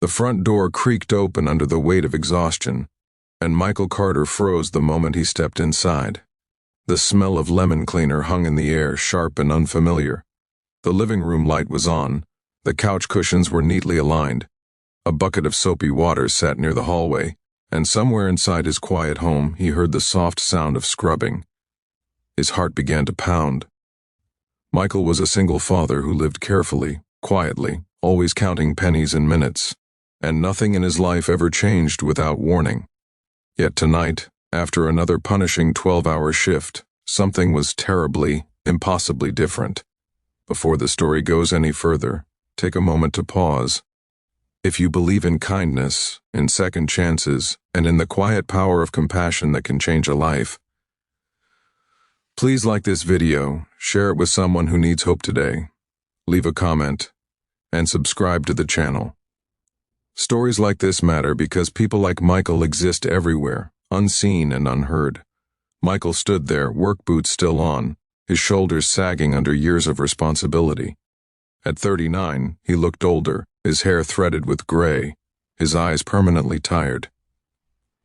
The front door creaked open under the weight of exhaustion, and Michael Carter froze the moment he stepped inside. The smell of lemon cleaner hung in the air, sharp and unfamiliar. The living room light was on. The couch cushions were neatly aligned. A bucket of soapy water sat near the hallway, and somewhere inside his quiet home he heard the soft sound of scrubbing. His heart began to pound. Michael was a single father who lived carefully, quietly, always counting pennies and minutes, and nothing in his life ever changed without warning. Yet tonight, after another punishing 12-hour shift, something was terribly, impossibly different. Before the story goes any further, take a moment to pause. If you believe in kindness, in second chances, and in the quiet power of compassion that can change a life, please like this video, share it with someone who needs hope today, leave a comment, and subscribe to the channel. Stories like this matter because people like Michael exist everywhere, unseen and unheard. Michael stood there, work boots still on, his shoulders sagging under years of responsibility. At 39, he looked older, his hair threaded with gray, his eyes permanently tired.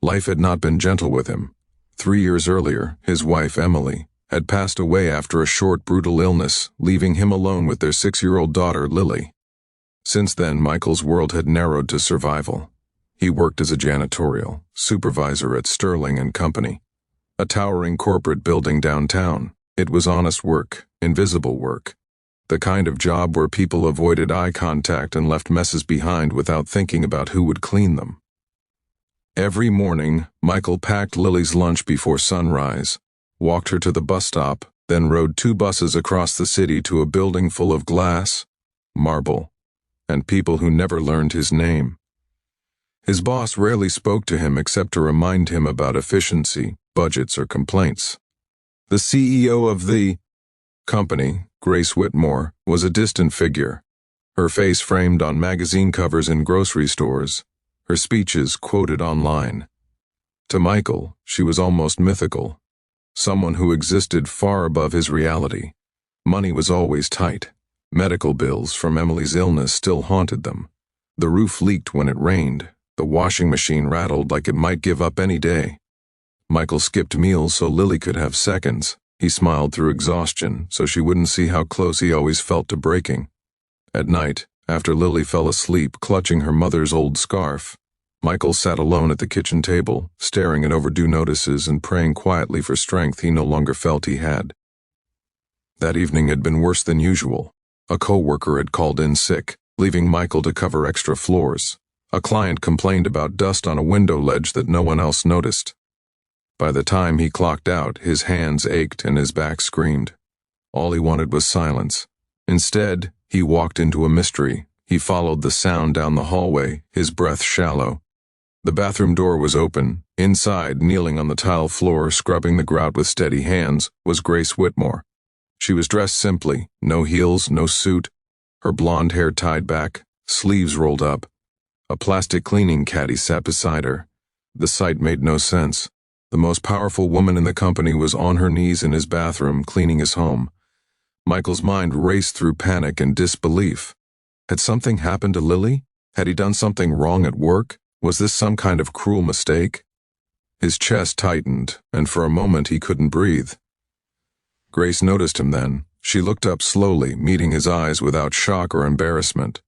Life had not been gentle with him. 3 years earlier, his wife, Emily, had passed away after a short, brutal illness, leaving him alone with their 6-year-old daughter, Lily. Since then, Michael's world had narrowed to survival. He worked as a janitorial supervisor at Sterling & Company, a towering corporate building downtown. It was honest work, invisible work, the kind of job where people avoided eye contact and left messes behind without thinking about who would clean them. Every morning, Michael packed Lily's lunch before sunrise, walked her to the bus stop, then rode 2 buses across the city to a building full of glass, marble, and people who never learned his name. His boss rarely spoke to him except to remind him about efficiency, budgets, or complaints. The CEO of the company, Grace Whitmore, was a distant figure, her face framed on magazine covers in grocery stores, her speeches quoted online. To Michael, she was almost mythical, someone who existed far above his reality. Money was always tight. Medical bills from Emily's illness still haunted them. The roof leaked when it rained. The washing machine rattled like it might give up any day. Michael skipped meals so Lily could have seconds. He smiled through exhaustion so she wouldn't see how close he always felt to breaking. At night, after Lily fell asleep clutching her mother's old scarf, Michael sat alone at the kitchen table, staring at overdue notices and praying quietly for strength he no longer felt he had. That evening had been worse than usual. A co-worker had called in sick, leaving Michael to cover extra floors. A client complained about dust on a window ledge that no one else noticed. By the time he clocked out, his hands ached and his back screamed. All he wanted was silence. Instead, he walked into a mystery. He followed the sound down the hallway, his breath shallow. The bathroom door was open. Inside, kneeling on the tile floor, scrubbing the grout with steady hands, was Grace Whitmore. She was dressed simply, no heels, no suit, her blonde hair tied back, sleeves rolled up. A plastic cleaning caddy sat beside her. The sight made no sense. The most powerful woman in the company was on her knees in his bathroom, cleaning his home. Michael's mind raced through panic and disbelief. Had something happened to Lily? Had he done something wrong at work? Was this some kind of cruel mistake? His chest tightened, and for a moment he couldn't breathe. Grace noticed him then. She looked up slowly, meeting his eyes without shock or embarrassment.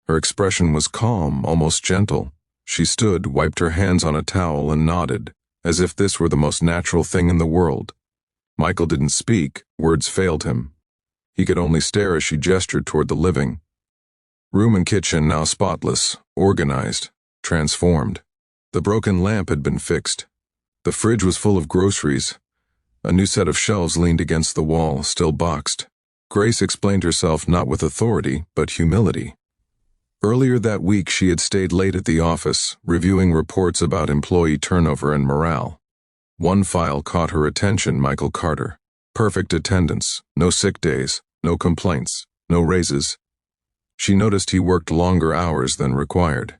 Her expression was calm, almost gentle. She stood, wiped her hands on a towel, and nodded, as if this were the most natural thing in the world. Michael didn't speak. Words failed him. He could only stare as she gestured toward the living room and kitchen, now spotless, organized, transformed. The broken lamp had been fixed. The fridge was full of groceries. A new set of shelves leaned against the wall, still boxed. Grace explained herself not with authority, but humility. Earlier that week she had stayed late at the office, reviewing reports about employee turnover and morale. One file caught her attention: Michael Carter. Perfect attendance, no sick days, no complaints, no raises. She noticed he worked longer hours than required.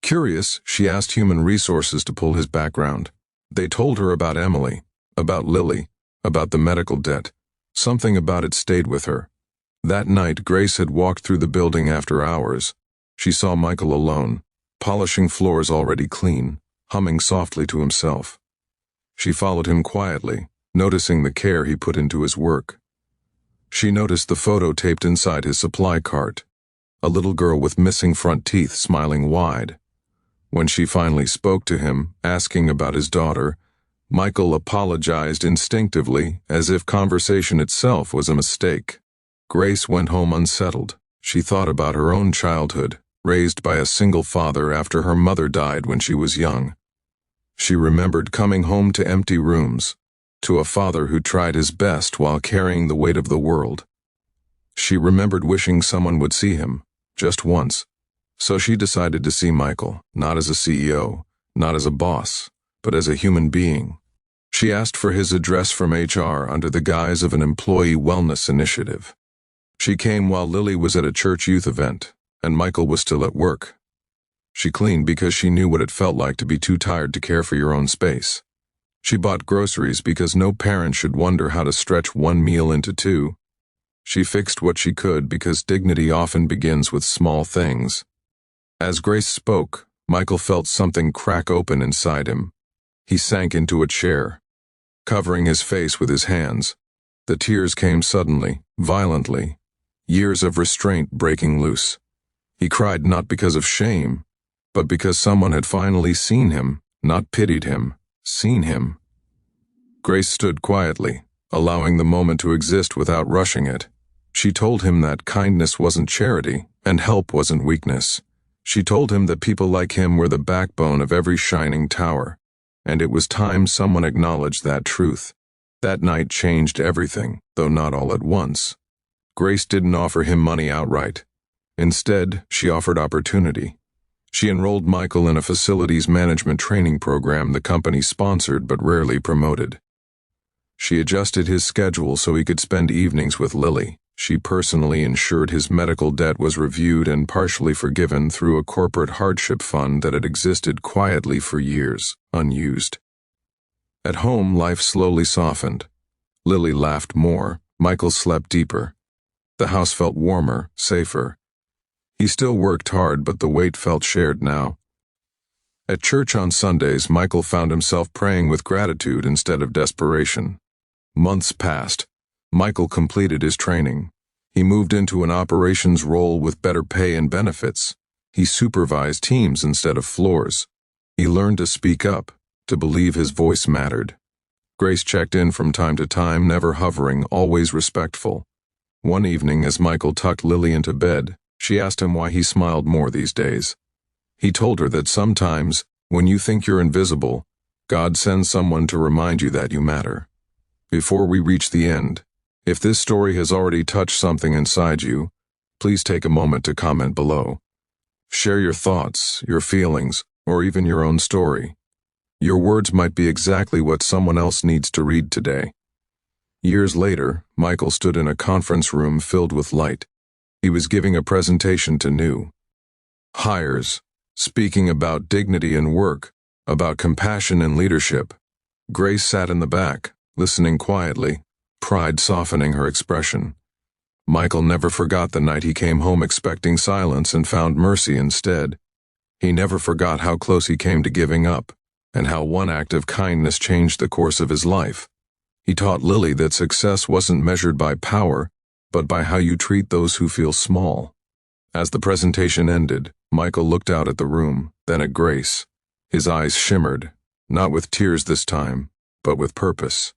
Curious, she asked Human Resources to pull his background. They told her about Emily, about Lily, about the medical debt. Something about it stayed with her. That night, Grace had walked through the building after hours. She saw Michael alone, polishing floors already clean, humming softly to himself. She followed him quietly, noticing the care he put into his work. She noticed the photo taped inside his supply cart, a little girl with missing front teeth smiling wide. When she finally spoke to him, asking about his daughter, Michael apologized instinctively, as if conversation itself was a mistake. Grace went home unsettled. She thought about her own childhood, raised by a single father after her mother died when she was young. She remembered coming home to empty rooms, to a father who tried his best while carrying the weight of the world. She remembered wishing someone would see him, just once. So she decided to see Michael, not as a CEO, not as a boss, but as a human being. She asked for his address from HR under the guise of an employee wellness initiative. She came while Lily was at a church youth event, and Michael was still at work. She cleaned because she knew what it felt like to be too tired to care for your own space. She bought groceries because no parent should wonder how to stretch one meal into two. She fixed what she could because dignity often begins with small things. As Grace spoke, Michael felt something crack open inside him. He sank into a chair, covering his face with his hands. The tears came suddenly, violently, years of restraint breaking loose. He cried not because of shame, but because someone had finally seen him, not pitied him, seen him. Grace stood quietly, allowing the moment to exist without rushing it. She told him that kindness wasn't charity, and help wasn't weakness. She told him that people like him were the backbone of every shining tower, and it was time someone acknowledged that truth. That night changed everything, though not all at once. Grace didn't offer him money outright. Instead, she offered opportunity. She enrolled Michael in a facilities management training program the company sponsored but rarely promoted. She adjusted his schedule so he could spend evenings with Lily. She personally ensured his medical debt was reviewed and partially forgiven through a corporate hardship fund that had existed quietly for years, unused. At home, life slowly softened. Lily laughed more. Michael slept deeper. The house felt warmer, safer. He still worked hard, but the weight felt shared now. At church on Sundays, Michael found himself praying with gratitude instead of desperation. Months passed. Michael completed his training. He moved into an operations role with better pay and benefits. He supervised teams instead of floors. He learned to speak up, to believe his voice mattered. Grace checked in from time to time, never hovering, always respectful. One evening, as Michael tucked Lily into bed, she asked him why he smiled more these days. He told her that sometimes, when you think you're invisible, God sends someone to remind you that you matter. Before we reach the end, if this story has already touched something inside you, please take a moment to comment below. Share your thoughts, your feelings, or even your own story. Your words might be exactly what someone else needs to read today. Years later, Michael stood in a conference room filled with light. He was giving a presentation to new hires, speaking about dignity in work, about compassion in leadership. Grace sat in the back, listening quietly, pride softening her expression. Michael never forgot the night he came home expecting silence and found mercy instead. He never forgot how close he came to giving up, and how one act of kindness changed the course of his life. He taught Lily that success wasn't measured by power, but by how you treat those who feel small. As the presentation ended, Michael looked out at the room, then at Grace. His eyes shimmered, not with tears this time, but with purpose.